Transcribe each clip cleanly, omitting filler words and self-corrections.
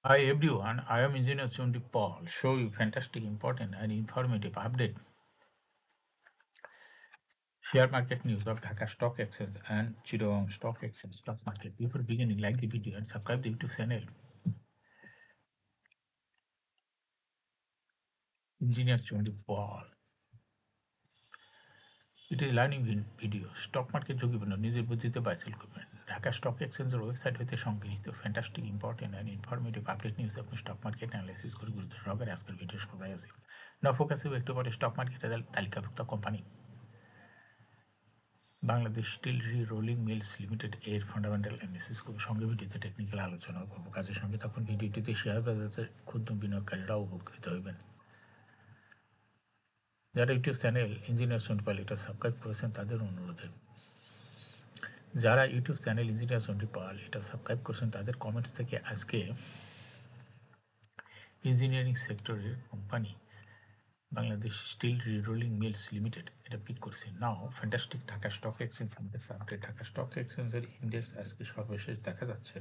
Hi everyone, I am Engineer Chundi Paul. Show you fantastic, important and informative update. Share market news of Dhaka Stock Exchange and Chittagong Stock Exchange stock market. Before beginning, like the video and subscribe the YouTube channel. Engineer Chundi Paul. It is learning video. Stock market ঝুঁকিপূর্ণ নিজের বুদ্ধিতে বাইসেল করবেন Dhaka stock এক্সচেঞ্জের website হতে সংগৃহীত fantastic important and informative update news এবং stock market analysis করে গুরুত্ব সহকারে আজকের ভিডিও সাজাই আছে না ফোকাস হবে একটু পরে স্টক মার্কেটের তালিকাভুক্ত company Bangladesh steel rolling mills limited এর ফান্ডামেন্টাল অ্যানালিসিস করব সঙ্গে ভিডিওতে টেকনিক্যাল আলোচনা করব কাজের সঙ্গে তখন ভিডিওটিতে শেয়ার বাজারের ক্ষুদ্র বিনিয়োগকারীরাও উপকৃত হইবেন যারা ইউটিউব চ্যানেল ইঞ্জিনিয়ার সন্ডিপাল এটা সাবস্ক্রাইব করেছেন তাদের অনুরোধে যারা ইউটিউব চ্যানেল ইঞ্জিনিয়ার সন্ডিপাল এটা সাবস্ক্রাইব করেছেন তাদের কমেন্টস থেকে আজকে ইঞ্জিনিয়ারিং সেক্টরের company Bangladesh steel rolling mills limited এটা পিক করছে now fantastic Dhaka stock exchange index update Dhaka stock এক্সচেঞ্জের ইন্ডেক্স আজকে সর্বশেষ দেখা যাচ্ছে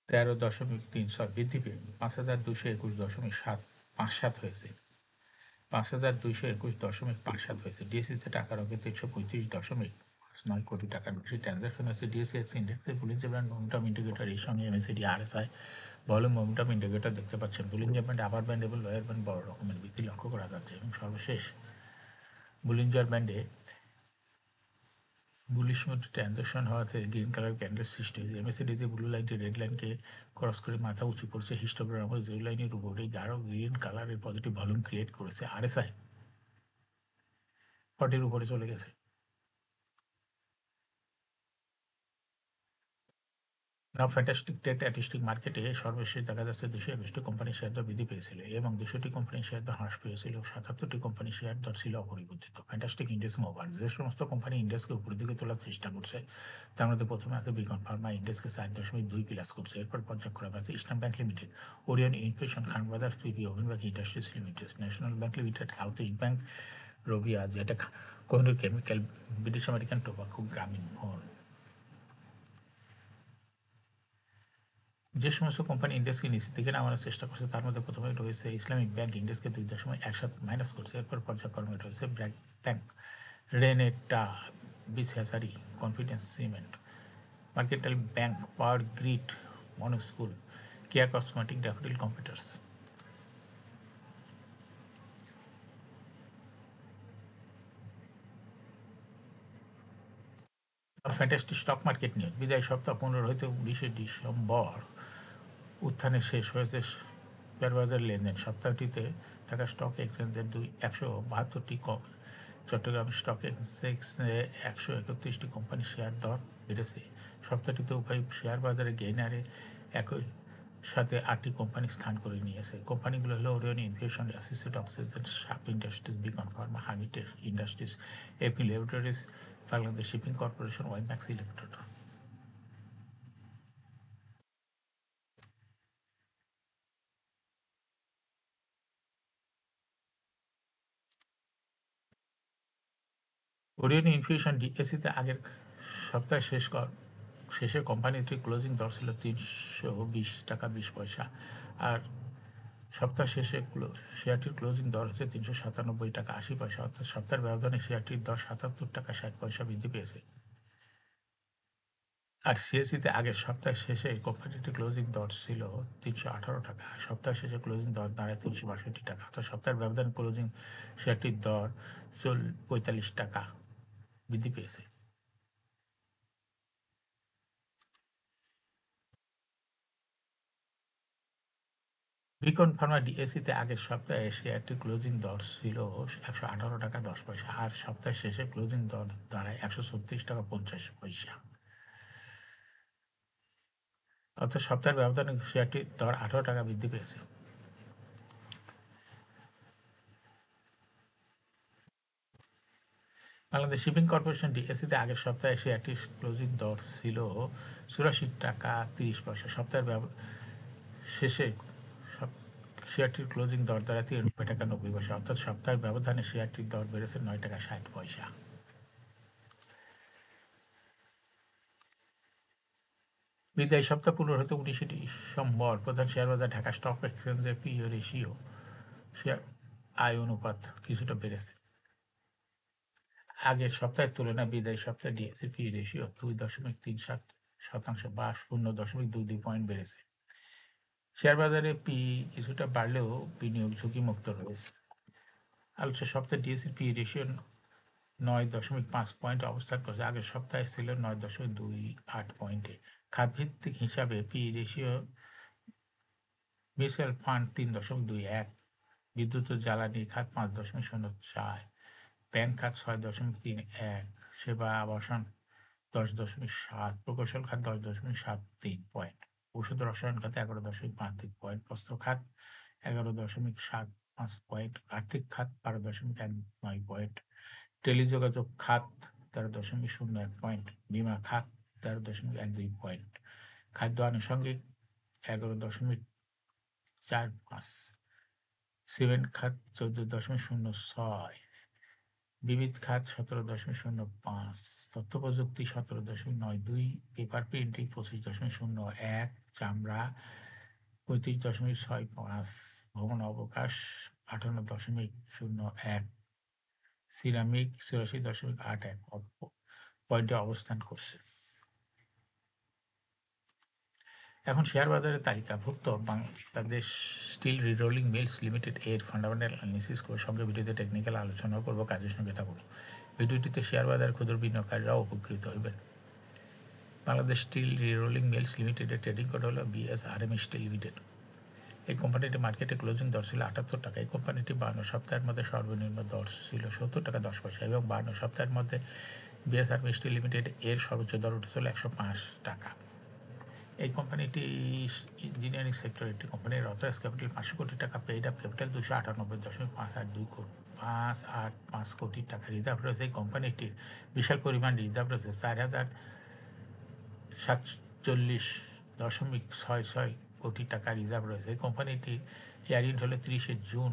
13.37 বৃদ্ধি পেয়ে 5,221.57 হয়েছে 5,221.57 হয়েছে ডিএসসিতে টাকার অঙ্কে 335.59 কোটি টাকার বেশি ট্রানজাকশন হয়েছে ডিএসসি ইন্ডেক্সের বুলিঞ্জার ব্যান্ড মোমেন্টাম ইন্ডিকেটর এর সঙ্গে MACD RSI volume momentum indicator দেখতে পাচ্ছেন বুলিঞ্জার ব্যান্ড আপার ব্যান্ড এবং লোয়ার ব্যান্ড বড় রকমের বৃদ্ধি লক্ষ্য করা যাচ্ছে এবং সর্বশেষ বুলিঞ্জার ব্যান্ডে বুলিশ মোড ট্রানজাকশন হওয়াতে গ্রিন কালার ক্যান্ডেল সৃষ্টি হয়েছে এমএসিডিতে ব্লু লাইনটি রেড লাইনকে ক্রস করে মাথা উঁচু করছে হিস্টোগ্রাম জিরো লাইনের উপরে গাঢ় গ্রিন কালারের পজিটিভ ভলিউম ক্রিয়েট করেছে আরএসআই 40 উপরে চলে গেছে নাও ফ্যান্টাস্টিক ট্রেড স্ট্যাটিস্টিক মার্কেটে সর্বশেষ দেখা যাচ্ছে 221টি কোম্পানির শেয়ার দর বৃদ্ধি পেয়েছিল এবং 200টি কোম্পানির শেয়ার দর হ্রাস পেয়েছিল 77টি কোম্পানির শেয়ার দর ছিল অপরিবর্তিত ফ্যান্টাস্টিক ইন্ডেক্স মোবার যে সমস্ত কোম্পানি ইন্ডেক্সকে উপরের দিকে তোলার চেষ্টা করছে তার মধ্যে প্রথমে আছে বিকন ফার্মা ইন্ডেক্সকে 4.2 প্লাস করছে এরপর পর্যায়ক্রমে আছে eastern bank limited Orion infusion Khan brothers PB অভিনবাগ industries limited national bank limited south east bank রবিয়া যেটা Kohinoor chemical British American tobacco Grameen phone যে সমস্ত কোম্পানি ইন্ডেক্সকে নিচের দিকে নামানোর চেষ্টা করছে তার মধ্যে প্রথমে রয়েছে ইসলামিক ব্যাংক ইন্ডেক্সকে 2.17 মাইনাস করছে এরপর পর্যায়ক্রমে রয়েছে ব্র্যাক ব্যাংক রেনেটা বিসহাসারি confidence cement mercantile bank power grid মনোস্কুল Keya cosmetic Daffodil computers fantastic stock market নিয়ে বিদায় সপ্তাহ 15 হইতে 19শে ডিসেম্বর উত্থানে শেষ হয়েছে শেয়ার বাজার লেনদেন সপ্তাহটিতে ঢাকা স্টক এক্সচেঞ্জের 172টি চট্টগ্রাম স্টক এক্সচেঞ্জে 131টি কোম্পানির শেয়ার দর বেড়েছে সপ্তাহটিতে উভয় শেয়ার বাজারে গেইনারে একই সাথে 8টি কোম্পানি স্থান করে নিয়েছে কোম্পানিগুলো হলো ওরিয়ন ইনফিউশন অ্যাসোসিয়েট অক্সিজেন শাপ ইন্ডাস্ট্রিজ বিকন ফার্মা হার্মিটের industries AP laboratories Bangladesh shipping corporation WiMAX electrode Orion infusion ডিএসিতে আগের সপ্তাহে শেষে কোম্পানিটির ক্লোজিং দর ছিল 320 টাকা 20 পয়সা আর সপ্তাহ শেষে শেয়ারটির ক্লোজিং দর হচ্ছে 397 টাকা 80 পয়সা অর্থাৎ সপ্তাহের ব্যবধানে শেয়ারটির দর 77 টাকা 60 পয়সা বৃদ্ধি পেয়েছে আর সিএসিতে আগের সপ্তাহ শেষে কোম্পানিটির ক্লোজিং দর ছিল 318 টাকা সপ্তাহ শেষে ক্লোজিং দর দাঁড়ায় 362 টাকা অর্থাৎ সপ্তাহের ব্যবধানে ক্লোজিং শেয়ারটির দর 45 টাকা বৃদ্ধি পেয়েছে বিকন ফার্মা ডিএসিতে আগের সপ্তাহে শেয়ারটির ক্লোজিং দর ছিল 118 টাকা 10 পয়সা আর সপ্তাহ শেষে ক্লোজিং দর দাঁড়ায় 136 টাকা 50 পয়সা অর্থাৎ সপ্তাহের ব্যবধানে শেয়ারটির দর 18 টাকা বৃদ্ধি পেয়েছে বাংলাদেশ শিপিং কর্পোরেশন ডিএসিতে আগের সপ্তাহে শেয়ারটির ক্লোজিং দর ছিল 84 টাকা 30 পয়সা সপ্তাহের শেষে শেয়ারটির ক্লোজিং দর দাঁড়ায় 93 টাকা 90 পয়সা অর্থাৎ সপ্তাহের ব্যবধানে শেয়ারটির দর বেড়েছে 9 টাকা 60 পয়সা বিদায়ী সপ্তাহ 15 হতে 19 ডিসেম্বর প্রধান শেয়ার বাজার ঢাকা স্টক এক্সচেঞ্জের পিও রেশিও শেয়ার আয় অনুপাত কিছুটা বেড়েছে। আগের সপ্তাহের তুলনায় বিদায়ী সপ্তাহে ডিএসই পি রেশিও 2.37% বা 0.22 পয়েন্ট বেড়েছে। শেয়ার বাজারে পি কিছুটা বাড়লেও বিনিয়োগ ঝুঁকিমুক্ত রয়েছে। আলোচ্য সপ্তাহে ডিএসই পি রেশিও 9.5 পয়েন্ট অবস্থান করছে। আগের সপ্তাহে ছিল 9.28 পয়েন্টে। খাতভিত্তিক হিসাবে পি রেশিও মিউচুয়াল ফান্ড 3.21, বিদ্যুৎ ও জ্বালানি খাত 5.04, ব্যাংক খাত 6.31, সেবা আবাসন 10.7, প্রকৌশল খাত 10.73 পয়েন্ট, ওষুধ রসায়ন খাতে 11.53 পয়েন্ট, বস্ত্র খাত 11.75 পয়েন্ট, আর্থিক খাত 12.19 পয়েন্ট, টেলিযোগাযোগ খাত 13.01 পয়েন্ট, বিমা খাত 13.12 পয়েন্ট, খাদ্য আনুষঙ্গিক 11.45, সিমেন্ট খাত 14.06, বিবিধ খাত 17.05, তথ্য প্রযুক্তি 17.92, পেপার প্রিন্টিং 25.01, চামড়া 35.65, ভবন অবকাশ 58.01, সিরামিক 84.81 পয়েন্টে অবস্থান করছে। এখন শেয়ার বাজারের তালিকাভুক্ত Bangladesh steel rerolling mills limited এর ফান্ডামেন্টাল অ্যানালিসিস করে সঙ্গে ভিডিওতে টেকনিক্যাল আলোচনাও করবো। কাজের সঙ্গে থাকুন। ভিডিওটিতে শেয়ার বাজার ক্ষুদ্র বিনিয়োগকারীরাও উপকৃত হইবেন। বাংলাদেশ স্টিল রিরোলিং মিলস লিমিটেডের ট্রেডিং কোড হলো BSRM স্টিল লিমিটেড। এই কোম্পানিটি মার্কেটে ক্লোজিং দর ছিল 78 টাকা। এই কোম্পানিটি 52 সপ্তাহের মধ্যে সর্বনিম্ন দর ছিল 70 টাকা 10 পয়সা এবং 52 সপ্তাহের মধ্যে BSRM স্টিল লিমিটেড এর সর্বোচ্চ দর উঠেছিল 105 টাকা। এই কোম্পানিটি ইঞ্জিনিয়ারিং সেক্টর একটি কোম্পানির অথরাইজ ক্যাপিটাল 500 কোটি টাকা, পেইড আপ ক্যাপিটাল 298.585 কোটি টাকা। রিজার্ভ রয়েছে এই কোম্পানিটির বিশাল পরিমাণ রিজার্ভ রয়েছে 4047.66 কোটি টাকা রিজার্ভ রয়েছে। এই কোম্পানিটি ইয়ারিং হলো 30 June.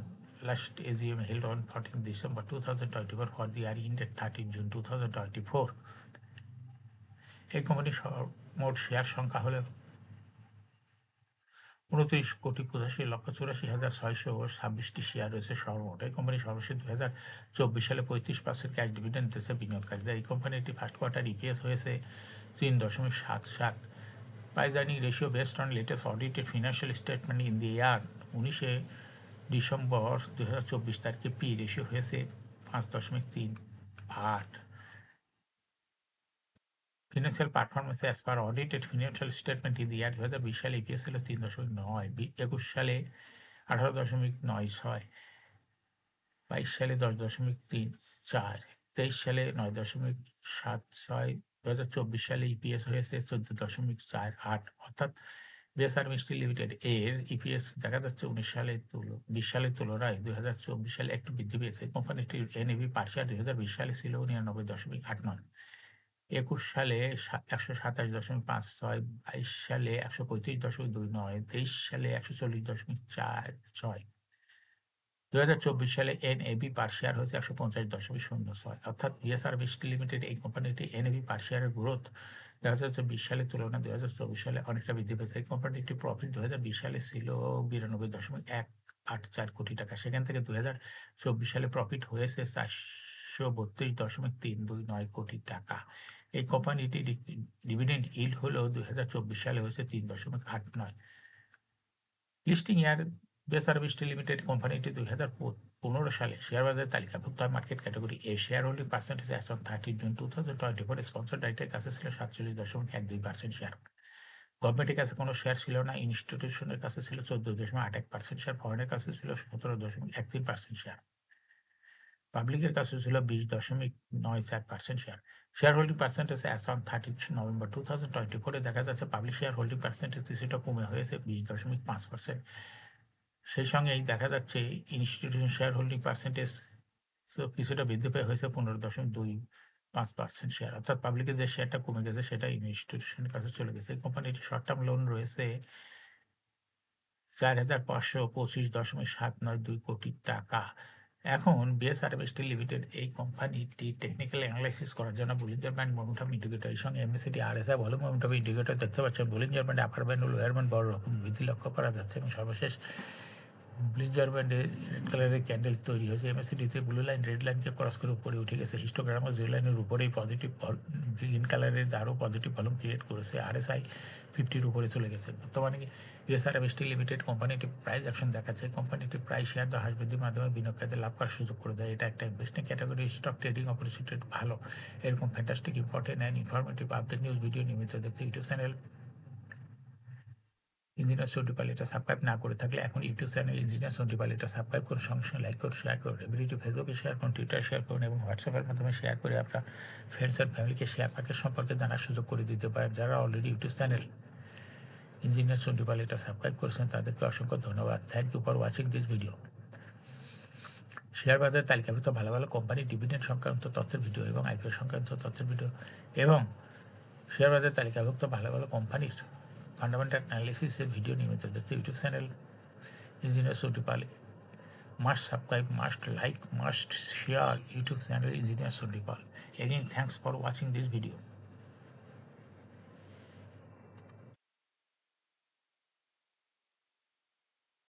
Last AGM held on 14 December 2024 for the year ended 13 June 2024. এই কোম্পানির মোট শেয়ার সংখ্যা হলো 29,85,84,626টি শেয়ার রয়েছে সর্বমোট। এই কোম্পানি সর্বশেষ 2024 সালে 35% ক্যাশ ডিভিডেন্ড দিয়েছে বিনিয়োগকারীদের। এই কোম্পানিটি ফার্স্ট কোয়ার্টার ইপিএস হয়েছে 3.77। Price earning ratio based on latest audited financial statement in the year 19 December 2024 তারিখে পি রেশিও হয়েছে 5.38। Financial performance as per audited financial statement in the year 2020 সালে ইপিএস ছিল 3.9, 21 সালে 18.96, 22 সালে 10.34, 23 সালে 9.76, 2024 সালে ইপিএস হয়েছে 14.48। অর্থাৎ বিএসআরএম স্টিল লিমিটেড এর ইপিএস দেখা যাচ্ছে 20 সালের তুলনায় 2024 সালে একটু বৃদ্ধি পেয়েছে। কোম্পানিটির এনএভি পার শেয়ার 2020 সালে ছিল 99.89, 21 সালে 127.56, 22 সালে 135.29, 23 সালে 140.46। 2024 সালে এনএভি পার শেয়ার হয়েছে 150.06। অর্থাৎ বিএসআরবি স্টিল লিমিটেড এই কোম্পানিটি এনএভি পার শেয়ারের গ্রোথ 2020 সালের তুলনায় 2024 সালে অনেকটা বৃদ্ধি পেয়েছে। এই কোম্পানিটি প্রফিট 2020 সালে ছিল 92.184 কোটি টাকা। সেখান থেকে 2024 সালে প্রফিট হয়েছে 432.329 কোটি টাকা। এই কোম্পানিটি ডিভিডেন্ড ইল্ড হলেও 2024 সালে হয়েছে 3.89। Listing year BSRB steel limited কোম্পানিটি 2015 সালে শেয়ার বাজারে তালিকাভুক্ত হয় market category A. Share holding percentage as on 30 June 2024 sponsor ডাইরেক্টের কাছে ছিল 47.12% শেয়ার। গভর্নমেন্টের কাছে কোনো শেয়ার ছিল না। ইনস্টিটিউশনের কাছে ছিল 14.81% শেয়ার। ফরেনের কাছে ছিল 17.13% শেয়ার। পাবলিকের কাছে ছিল 20.94% share. Share holding percentage as on 30 November 2024 দেখা যাচ্ছে পাবলিক শেয়ার হোল্ডিং পার্সেন্টেজ কিছুটা কমে হয়েছে 20.5%। সেই সঙ্গেই দেখা যাচ্ছে ইনস্টিটিউশন শেয়ার হোল্ডিং পার্সেন্টেজ কিছুটা বৃদ্ধি পেয়ে হয়েছে 15.25% শেয়ার। অর্থাৎ পাবলিকের যে শেয়ারটা কমে গেছে সেটা ইনস্টিটিউশনের কাছে চলে গেছে। এই কোম্পানিটি শর্ট টার্ম লোন রয়েছে 4,525.792 কোটি টাকা। এখন বিএসআরএফ স্টিল লিমিটেড এই কোম্পানিটি টেকনিক্যাল অ্যানালাইসিস করার জন্য বুলিঞ্জার ব্যান্ড মোমেন্টাম ইন্ডিকেটরের সঙ্গে MACD RSI volume momentum indicator দেখতে পাচ্ছেন। বুলিঞ্জার ব্যান্ড আপার ব্যান্ড ও লোয়ার ব্যান্ড বড় রকম বৃদ্ধি লক্ষ্য করা যাচ্ছে এবং সর্বশেষ বুলিঞ্জার ব্যান্ডে রেড কালারের ক্যান্ডেল তৈরি হয়েছে। এমএসিডিতে ব্লু লাইন রেড লাইনকে ক্রস করে উপরে উঠে গেছে। হিস্টোগ্রাম ও জিরো লাইনের উপরেই পজিটিভ গ্রিন কালারের আরও পজিটিভ ভলিউম ক্রিয়েট করেছে। আরএসআই 50-র উপরে চলে গেছে। বর্তমানে বিএসআরএফ স্টিল লিমিটেড কোম্পানিটি প্রাইস অ্যাকশন দেখাচ্ছে। কোম্পানিটি প্রাইস শেয়ার দর হ্রাস বৃদ্ধির মাধ্যমে বিনিয়োগকারীদের লাভ করার সুযোগ করে দেয়। এটা একটা investing category. Stock trading opportunity ভালো। এরকম fantastic important and informative update news video নিয়মিত দেখতে ইউটিউব চ্যানেল ইঞ্জিনিয়ার সন্ডিপাল এটা সাবস্ক্রাইব না করে থাকলে এখন ইউটিউব চ্যানেল ইঞ্জিনিয়ার সন্ডিপাল এটা সাবস্ক্রাইব করুন, সঙ্গে সঙ্গে লাইক করুন, শেয়ার করুন। ভিডিওটি ফেসবুকে শেয়ার করুন, টুইটার শেয়ার করুন এবং হোয়াটসঅ্যাপের মাধ্যমে শেয়ার করে আপনার ফ্রেন্ডস অ্যান্ড ফ্যামিলিকে শেয়ার মার্কেট সম্পর্কে জানার সুযোগ করে দিতে পারেন। যারা already YouTube channel engineer Sandipal এটা সাবস্ক্রাইব করেছেন তাদেরকে অসংখ্য ধন্যবাদ। Thank you for watching this video. Share বাজারে তালিকাভুক্ত ভালো ভালো কোম্পানি ডিভিডেন্ড সংক্রান্ত তথ্যের ভিডিও এবং আইপিও সংক্রান্ত তথ্যের ভিডিও এবং শেয়ার বাজারে তালিকাভুক্ত ভালো ভালো কোম্পানির ফান্ডামেন্টাল অ্যানালিসিসের ভিডিও নিয়মিত দেখতে YouTube channel engineer Sandipal must subscribe, must like, must share YouTube channel Engineer Sundipal. Again, thanks for watching this video.